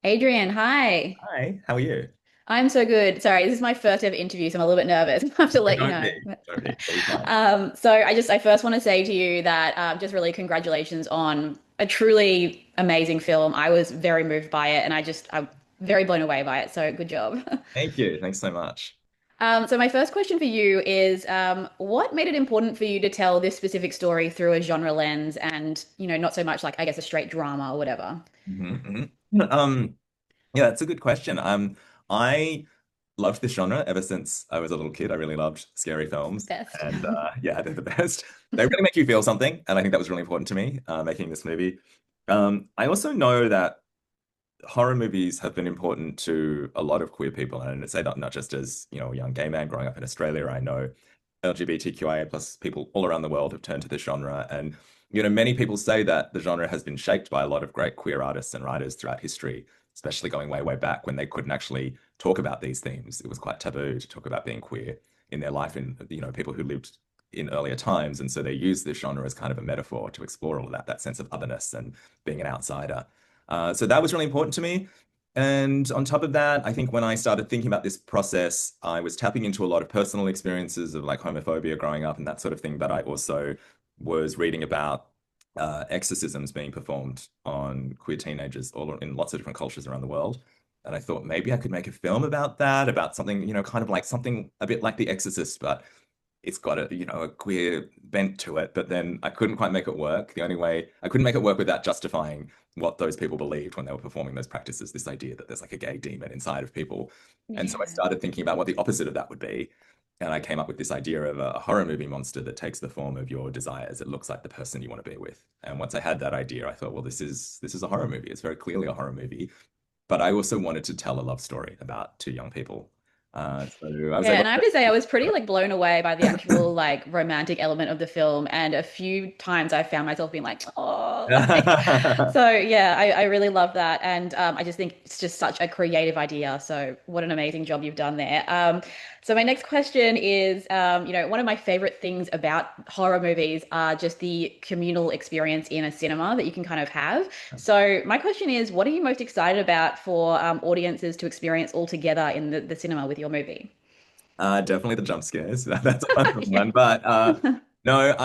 Adrian, hi. Hi, how are you? I'm so good. Sorry, this is my first ever interview, so I'm a little bit nervous. I have to let you Don't know. be, don't be. It'll be fine. I first want to say to you that just really congratulations on a truly amazing film. I was very moved by it, and I'm very blown away by it. So good job. Thank you. Thanks so much. So my first question for you is, what made it important for you to tell this specific story through a genre lens, and not so much like I guess a straight drama or whatever? Yeah, that's a good question. I loved this genre ever since I was a little kid. I really loved scary films, Best. and yeah, they're the best. They really make you feel something, and I think that was really important to me making this movie. I also know that horror movies have been important to a lot of queer people, and I say that not just as, a young gay man growing up in Australia. I know LGBTQIA plus people all around the world have turned to this genre, and many people say that the genre has been shaped by a lot of great queer artists and writers throughout history, especially going way, way back when they couldn't actually talk about these themes. It was quite taboo to talk about being queer in their life, and people who lived in earlier times, and so they used this genre as kind of a metaphor to explore all of that sense of otherness and being an outsider. So that was really important to me. And on top of that, I think when I started thinking about this process, I was tapping into a lot of personal experiences of like homophobia growing up and that sort of thing. But I also was reading about exorcisms being performed on queer teenagers all in lots of different cultures around the world. And I thought maybe I could make a film about that, about something, kind of like something a bit like The Exorcist, but it's got a queer bent to it. But then I couldn't quite make it work. The only way I couldn't make it work without justifying what those people believed when they were performing those practices, this idea that there's like a gay demon inside of people. And so I Yeah. started thinking about what the opposite of that would be. And I came up with this idea of a horror movie monster that takes the form of your desires. It looks like the person you want to be with. And once I had that idea, I thought, well, this is a horror movie. It's very clearly a horror movie. But I also wanted to tell a love story about two young people. So I was Yeah, able and I have to say I was pretty like blown away by the actual like romantic element of the film, and a few times I found myself being like, oh, like to. so yeah, I really love that, and I just think it's just such a creative idea. So what an amazing job you've done there. So my next question is, one of my favorite things about horror movies are just the communal experience in a cinema that you can kind of have. So my question is, what are you most excited about for audiences to experience all together in the cinema with your movie? Definitely the jump scares. That's a fun Yeah. one. But no,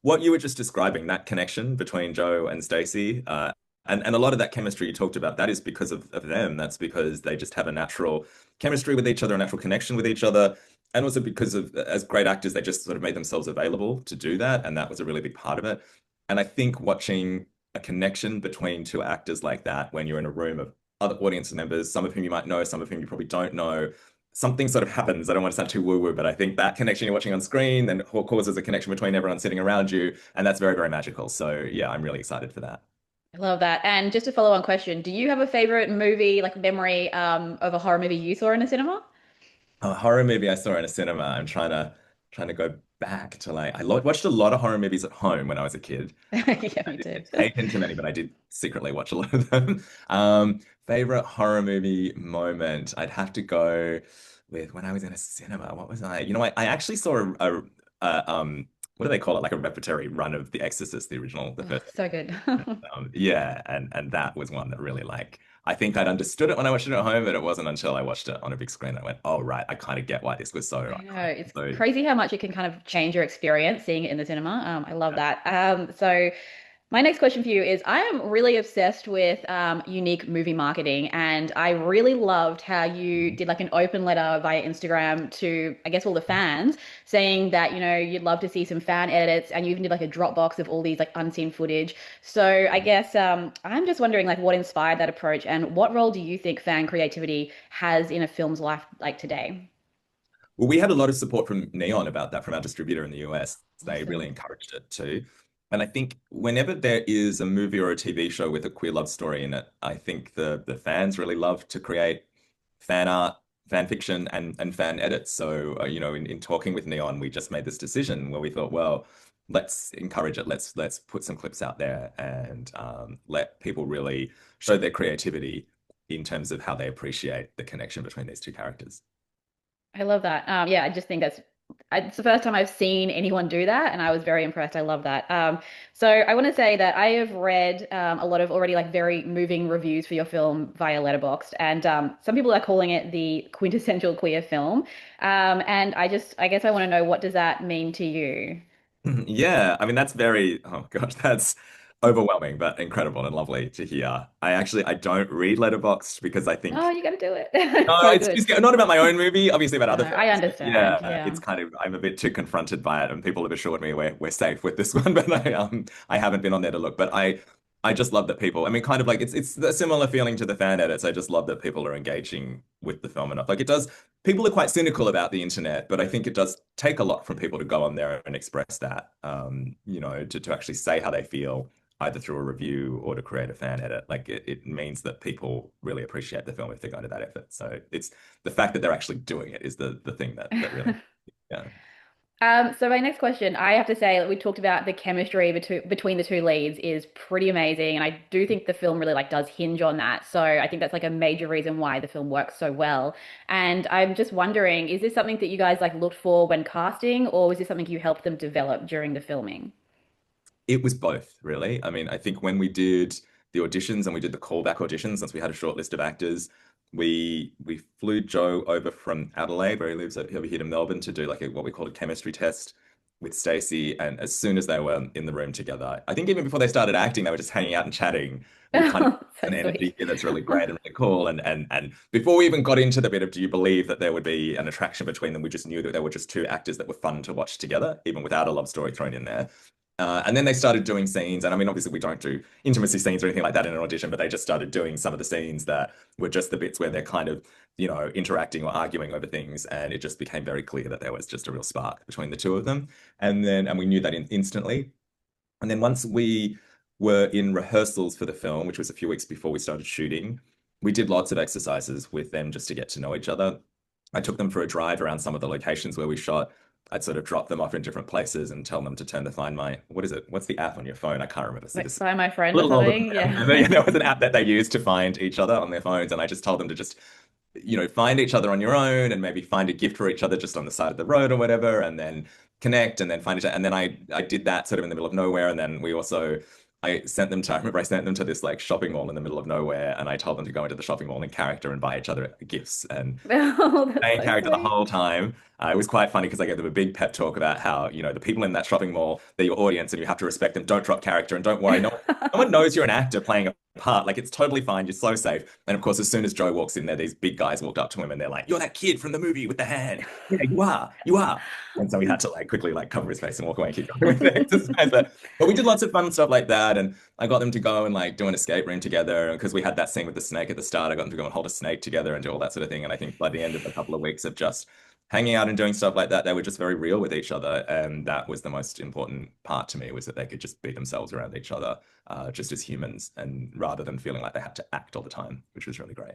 what you were just describing, that connection between Joe and Stacy, and a lot of that chemistry you talked about, that is because of them. That's because they just have a natural chemistry with each other, a natural connection with each other. And also because of, as great actors, they just sort of made themselves available to do that. And that was a really big part of it. And I think watching a connection between two actors like that, when you're in a room of other audience members, some of whom you might know, some of whom you probably don't know, something sort of happens. I don't want to sound too woo-woo, but I think that connection you're watching on screen then causes a connection between everyone sitting around you, and that's very, very magical. So yeah, I'm really excited for that. I love that. And just a follow-on question, do you have a favorite movie, like memory, of a horror movie you saw in the cinema? A horror movie I saw in a cinema. I'm trying to go back to like watched a lot of horror movies at home when I was a kid. Yeah, I me too. didn't take into many, but I did secretly watch a lot of them. Favorite horror movie moment, I'd have to go with when I was in a cinema. What was I? I actually saw what do they call it? Like a repertory run of The Exorcist, the original, the Oh, first. so good. Yeah, and that was one that really like I think I'd understood it when I watched it at home, but it wasn't until I watched it on a big screen that I went, oh right, I kind of get why this was so I know. iconic. It's So crazy how much it can kind of change your experience seeing it in the cinema. I love that. So my next question for you is I am really obsessed with unique movie marketing, and I really loved how you did like an open letter via Instagram to, I guess, all the fans saying that, you'd love to see some fan edits, and you even did like a Dropbox of all these like unseen footage. So I guess I'm just wondering like what inspired that approach, and what role do you think fan creativity has in a film's life like today? well, we had a lot of support from Neon about that from our distributor in the US. They really Awesome. encouraged it too. And I think whenever there is a movie or a TV show with a queer love story in it, I think the fans really love to create fan art, fan fiction, and fan edits. So, in talking with Neon, we just made this decision where we thought, well, let's encourage it. Let's put some clips out there and let people really show their creativity in terms of how they appreciate the connection between these two characters. I love that. Yeah, I just think that's It's the first time I've seen anyone do that, and I was very impressed. I love that. So I want to say that I have read a lot of already like very moving reviews for your film via Letterboxd, and some people are calling it the quintessential queer film. And I guess I want to know, what does that mean to you? Yeah, I mean that's very, oh gosh, that's overwhelming, but incredible and lovely to hear. I don't read Letterboxd because I Oh, think you got to do it. no, It's so it's good. just not about my own movie, obviously about No, other I films. But understand. yeah, Yeah. it's kind of I'm a bit too confronted by it, and people have assured me we're safe with this one, but I haven't been on there to look. But I just love that people. I mean, kind of like it's a similar feeling to the fan edits. I just love that people are engaging with the film enough. Like it does. People are quite cynical about the internet, but I think it does take a lot from people to go on there and express that. To actually say how they feel either through a review or to create a fan edit. Like it means that people really appreciate the film if they're going to that effort. So it's the fact that they're actually doing it is the thing that really, yeah. So my next question, I have to say, like, we talked about the chemistry between the two leads is pretty amazing, and I do think the film really like does hinge on that. So I think that's like a major reason why the film works so well. And I'm just wondering, is this something that you guys like looked for when casting, or was this something you helped them develop during the filming? It was both, really. I mean, I think when we did the auditions and we did the callback auditions, since we had a short list of actors, we flew Joe over from Adelaide, where he lives over here in Melbourne, to do like what we call a chemistry test with Stacey. And as soon as they were in the room together, I think even before they started acting, they were just hanging out and chatting. We kind of So an sweet. energy here that's really great and really cool. And before we even got into the bit of do you believe that there would be an attraction between them, we just knew that there were just two actors that were fun to watch together, even without a love story thrown in there. And then they started doing scenes, and I mean, obviously, we don't do intimacy scenes or anything like that in an audition, but they just started doing some of the scenes that were just the bits where they're kind of, interacting or arguing over things, and it just became very clear that there was just a real spark between the two of them. And we knew that instantly. And then once we were in rehearsals for the film, which was a few weeks before we started shooting, we did lots of exercises with them just to get to know each other. I took them for a drive around some of the locations where we shot. I'd sort of drop them off in different places and tell them to turn to Find My, what is it? What's the app on your phone? I can't remember. So Like this by my a friend or little older than something. them. Yeah. And then, there was an app that they used to find each other on their phones, and I just told them to just find each other on your own and maybe find a gift for each other just on the side of the road or whatever, and then connect and then find each other. And then I did that sort of in the middle of nowhere. And then I remember I sent them to this like shopping mall in the middle of nowhere, and I told them to go into the shopping mall in character and buy each other gifts. And Oh, that's main so character the sweet. whole time. It was quite funny because I gave them a big pep talk about how, the people in that shopping mall, they're your audience and you have to respect them. Don't drop character and don't worry. No one knows you're an actor playing a part. Like it's totally fine. You're so safe. And of course, as soon as Joe walks in there, these big guys walked up to him and they're like, "You're that kid from the movie with the hand. Yeah, you are. You are." And so we had to like quickly like cover his face and walk away and keep going with the exercise. But we did lots of fun stuff like that. And I got them to go and like do an escape room together because we had that scene with the snake at the start. I got them to go and hold a snake together and do all that sort of thing. And I think by the end of a couple of weeks of just hanging out and doing stuff like that, they were just very real with each other. And that was the most important part to me was that they could just be themselves around each other, just as humans, and rather than feeling like they had to act all the time, which was really great.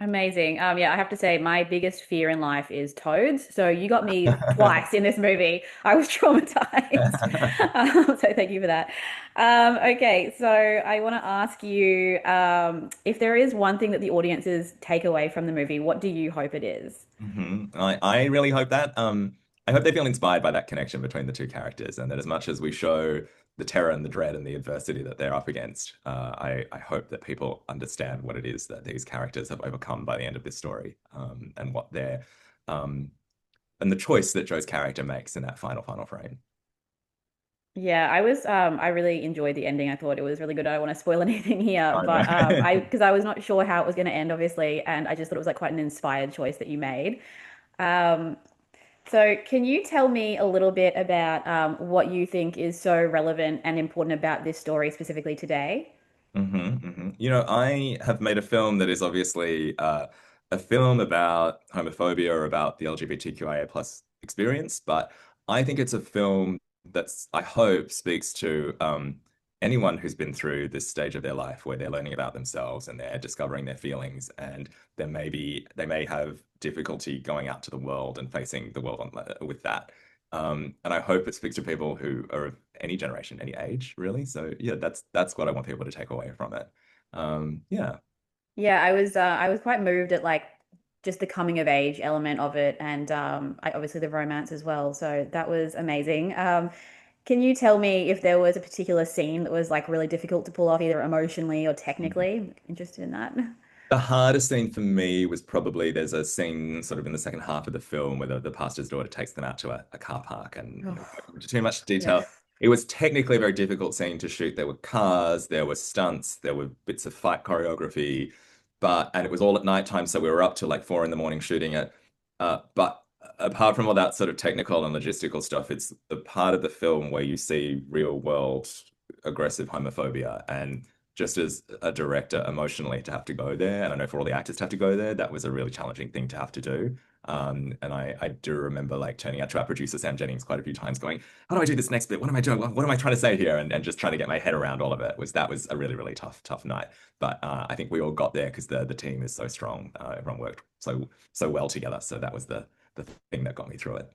Amazing. Yeah, I have to say my biggest fear in life is toads. So you got me twice in this movie. I was traumatized. So thank you for that. Okay, so I want to ask you if there is one thing that the audiences take away from the movie, what do you hope it is? I really hope that. I hope they feel inspired by that connection between the two characters, and that as much as we show the terror and the dread and the adversity that they're up against, I hope that people understand what it is that these characters have overcome by the end of this story, and what um, and the choice that Joe's character makes in that final frame. Yeah, I really enjoyed the ending. I thought it was really good. I don't want to spoil anything here, I but I know. because I was not sure how it was going to end, obviously, and I just thought it was like quite an inspired choice that you made. Um, so can you tell me a little bit about what you think is so relevant and important about this story specifically today? I have made a film that is obviously a film about homophobia or about the LGBTQIA plus experience, but I think it's a film that's, I hope, speaks to anyone who's been through this stage of their life where they're learning about themselves and they're discovering their feelings, and they may have difficulty going out to the world and facing the world with that. And I hope it speaks to people who are of any generation, any age, really. So yeah, that's what I want people to take away from it. Yeah. Yeah, I was quite moved at like just the coming of age element of it, and obviously the romance as well. So that was amazing. Can you tell me if there was a particular scene that was like really difficult to pull off, either emotionally or technically? Interested in that. The hardest scene for me was probably there's a scene sort of in the second half of the film where the pastor's daughter takes them out to a car park and you know, Oh, into too much yes. detail. It was technically a very difficult scene to shoot. There were cars, there were stunts, there were bits of fight choreography, and it was all at nighttime, so we were up till like 4 in the morning shooting it. But apart from all that sort of technical and logistical stuff, it's the part of the film where you see real world aggressive homophobia and just as a director emotionally to have to go there, and I know for all the actors to have to go there, that was a really challenging thing to have to do. And I do remember like turning out to our producer Sam Jennings quite a few times, going, "How do I do this next bit? What am I doing? What am I trying to say here?" And just trying to get my head around all of it was that was a really really tough night. But I think we all got there because the team is so strong. Everyone worked so well together. So that was the thing that got me through it.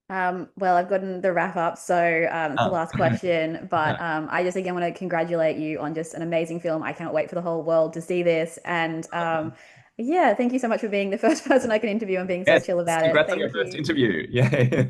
Well, I've gotten the wrap up, so it's the Oh. last question. But I just again want to congratulate you on just an amazing film. I can't wait for the whole world to see this. And yeah, thank you so much for being the first person I can interview and being so Yes, chill about it. congrats on your Thank first you. interview. Yeah.